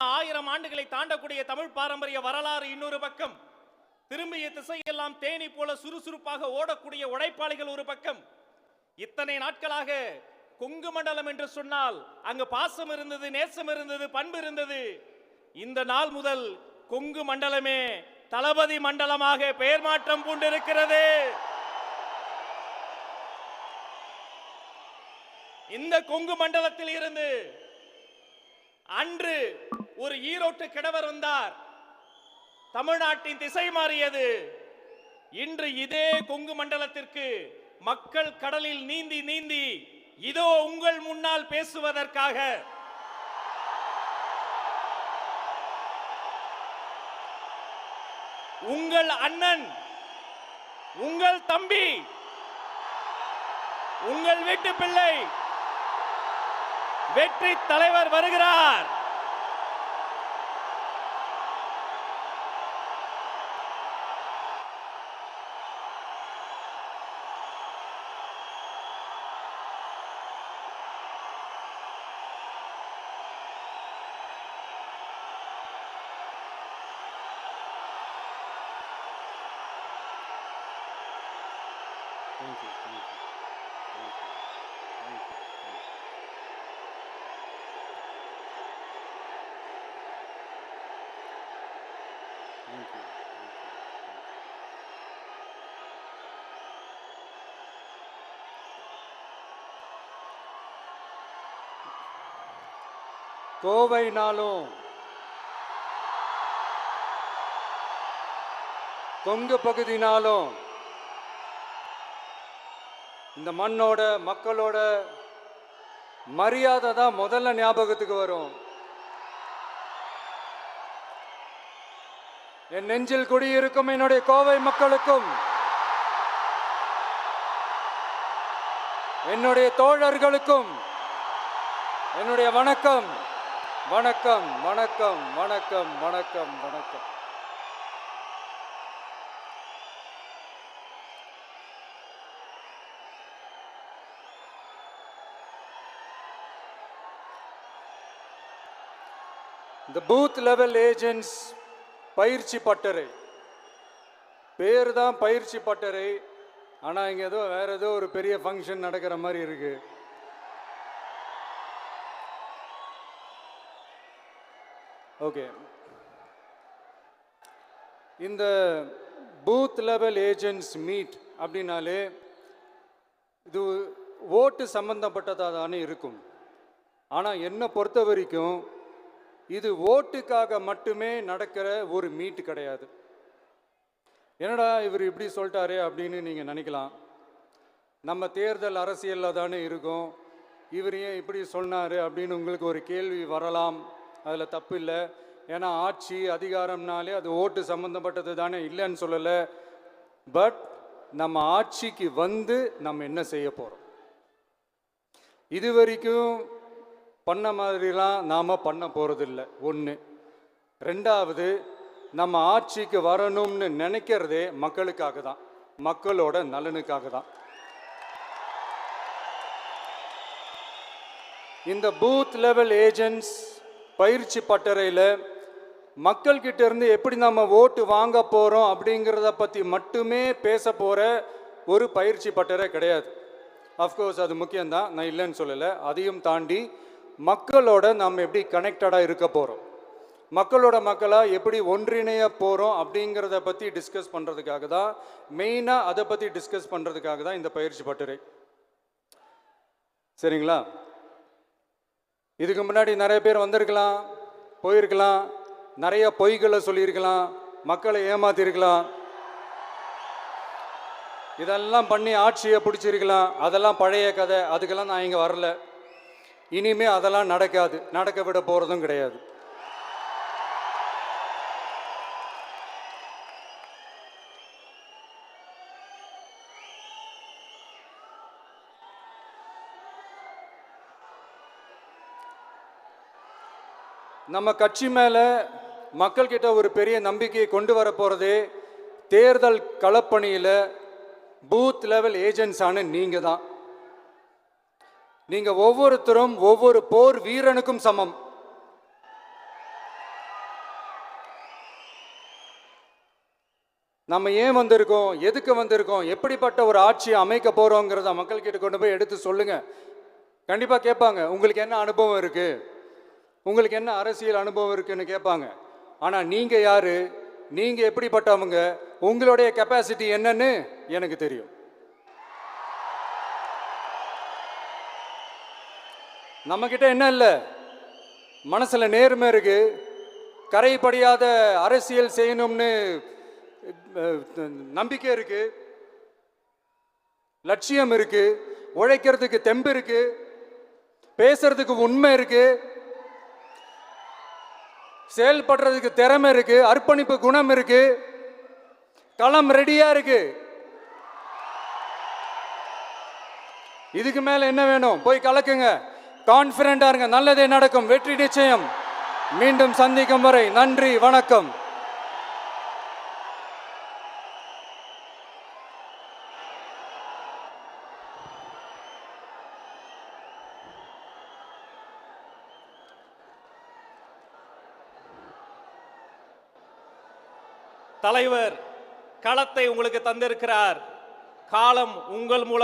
1000 ஆண்டுகளை தாண்டக்கூடிய தமிழ் பாரம்பரிய வரலாறு இன்னொரு பக்கம், திரும்பிய திசையெல்லாம் தேனி போல சுறுசுறுப்பாக ஓடக்கூடிய உழைப்பாளிகள் ஒரு பக்கம். இத்தனை நாட்களாக கொங்கு மண்டலம் என்று சொன்னால் அங்கு பாசம் இருந்தது, நேசம் இருந்தது, பண்பு இருந்தது. இந்த நாள் முதல் கொங்கு மண்டலமே தளபதி மண்டலமாக பெயர் மாற்றம் கொண்டிருக்கிறது. இந்த கொங்கு மண்டலத்தில் இருந்து அன்று ஒரு ஈரோட்டு கிழவர் வந்தார், தமிழ்நாட்டின் திசை மாறியது. இன்று இதே கொங்கு மண்டலத்திற்கு மக்கள் கடலில் நீந்தி நீந்தி இதோ உங்கள் முன்னால் பேசுவதற்காக உங்கள் அண்ணன், உங்கள் தம்பி, உங்கள் வீட்டு பிள்ளை வெற்றி தலைவர் வருகிறார். Thank you. Thank you. Thank you. Thank you. Thank you. கோவைனாலும் Kongu பகுதினாலும் இந்த மண்ணோட மக்களோட மரியாதை தான் முதல்ல ஞாபகத்துக்கு வரும். என் நெஞ்சில் குடியிருக்கும் என்னுடைய கோவை மக்களுக்கும் என்னுடைய தோழர்களுக்கும் என்னுடைய வணக்கம் வணக்கம் வணக்கம் வணக்கம் வணக்கம் வணக்கம். இந்த பூத் லெவல் ஏஜென்ட்ஸ் பயிற்சி பட்டறை பேர் தான் பயிற்சி பட்டறை, ஆனால் இங்கே ஏதோ வேற ஏதோ ஒரு பெரிய ஃபங்க்ஷன் நடக்கிற மாதிரி இருக்கு. ஓகே, இந்த பூத் லெவல் ஏஜென்ட்ஸ் மீட் அப்படின்னாலே இது ஓட்டு சம்பந்தப்பட்டதாக தானே இருக்கும். ஆனால் என்னை பொறுத்த வரைக்கும் இது ஓட்டுக்காக மட்டுமே நடக்கிற ஒரு மீட் கிடையாது. என்னடா இவர் இப்படி சொல்லிட்டாரே அப்படின்னு நீங்கள் நினைக்கலாம். நம்ம தேர்தல் அரசியலில் தானே இருக்கும், இவர் ஏன் இப்படி சொன்னார் அப்படின்னு உங்களுக்கு ஒரு கேள்வி வரலாம். அதில் தப்பு இல்லை. ஏன்னா ஆட்சி அதிகாரம்னாலே அது ஓட்டு சம்மந்தப்பட்டது தானே, இல்லைன்னு சொல்லலை. பட் நம்ம ஆட்சிக்கு வந்து நம்ம என்ன செய்ய போகிறோம், இது வரைக்கும் பண்ண மாதிரிலாம் நாம் பண்ண போகிறதில்ல. ஒன்று. ரெண்டாவது, நம்ம ஆட்சிக்கு வரணும்னு நினைக்கிறதே மக்களுக்காக தான், மக்களோட நலனுக்காக தான். இந்த பூத் லெவல் ஏஜென்ட்ஸ் பயிற்சி பட்டறையில் மக்கள்கிட்ட இருந்து எப்படி நம்ம ஓட்டு வாங்க போகிறோம் அப்படிங்கிறத பற்றி மட்டுமே பேச போகிற ஒரு பயிற்சி பட்டறை கிடையாது. அஃப்கோர்ஸ் அது முக்கியம்தான், நான் இல்லைன்னு சொல்லலை. அதையும் தாண்டி மக்களோட நம்ம எப்படி கனெக்டடாக இருக்க போகிறோம், மக்களோட மக்களாக எப்படி ஒன்றிணைய போகிறோம் அப்படிங்கிறத பற்றி டிஸ்கஸ் பண்ணுறதுக்காக தான், மெயினாக அதை பற்றி டிஸ்கஸ் பண்ணுறதுக்காக தான் இந்த பயிற்சி பட்டறை. சரிங்களா? இதுக்கு முன்னாடி நிறைய பேர் வந்திருக்கலாம், போயிருக்கலாம், நிறைய பொய்களை சொல்லியிருக்கலாம், மக்களை ஏமாத்திருக்கலாம், இதெல்லாம் பண்ணி ஆட்சியை பிடிச்சிருக்கலாம். அதெல்லாம் பழைய கதை, அதுக்கெல்லாம் நான் இங்கே வரல. இனிமே அதெல்லாம் நடக்காது, நடக்க விட போகிறதும் கிடையாது. நம்ம கட்சி மேலே மக்கள்கிட்ட ஒரு பெரிய நம்பிக்கையை கொண்டு வர போகிறதே தேர்தல் களப்பணியில் பூத் லெவல் ஏஜென்ட்ஸான நீங்கள் தான். நீங்கள் ஒவ்வொருத்தரும் ஒவ்வொரு போர் வீரனுக்கும் சமம். நம்ம ஏன் வந்திருக்கோம், எதுக்கு வந்திருக்கோம், எப்படிப்பட்ட ஒரு ஆட்சியை அமைக்க போகிறோங்கிறத மக்கள்கிட்ட கொண்டு போய் எடுத்து சொல்லுங்கள். கண்டிப்பாக கேட்பாங்க, உங்களுக்கு என்ன அனுபவம் இருக்குது, உங்களுக்கு என்ன அரசியல் அனுபவம் இருக்குன்னு கேட்பாங்க. ஆனால் நீங்கள் யார், நீங்கள் எப்படிப்பட்டவங்க, உங்களுடைய கெப்பாசிட்டி என்னன்னு எனக்கு தெரியும். நம்மக்கிட்ட என்ன இல்லை, மனசில் நேர்மை இருக்கு, கரைப்படியாத அரசியல் செய்யணும்னு நம்பிக்கை இருக்கு, லட்சியம் இருக்கு, உழைக்கிறதுக்கு தெம்பு இருக்கு, பேசுறதுக்கு உண்மை இருக்கு, செயல்படுறதுக்கு திறமை இருக்கு, அர்ப்பணிப்பு குணம் இருக்கு, களம் ரெடியா இருக்கு. இதுக்கு மேல என்ன வேணும்? போய் கலக்குங்க, கான்பிடண்டா இருங்க, நல்லதே நடக்கும், வெற்றி நிச்சயம். மீண்டும் சந்திக்கும் வரை நன்றி, வணக்கம். தலைவர் களத்தை உங்களுக்கு தந்திருக்கிறார். காலம் உங்கள் மூலம்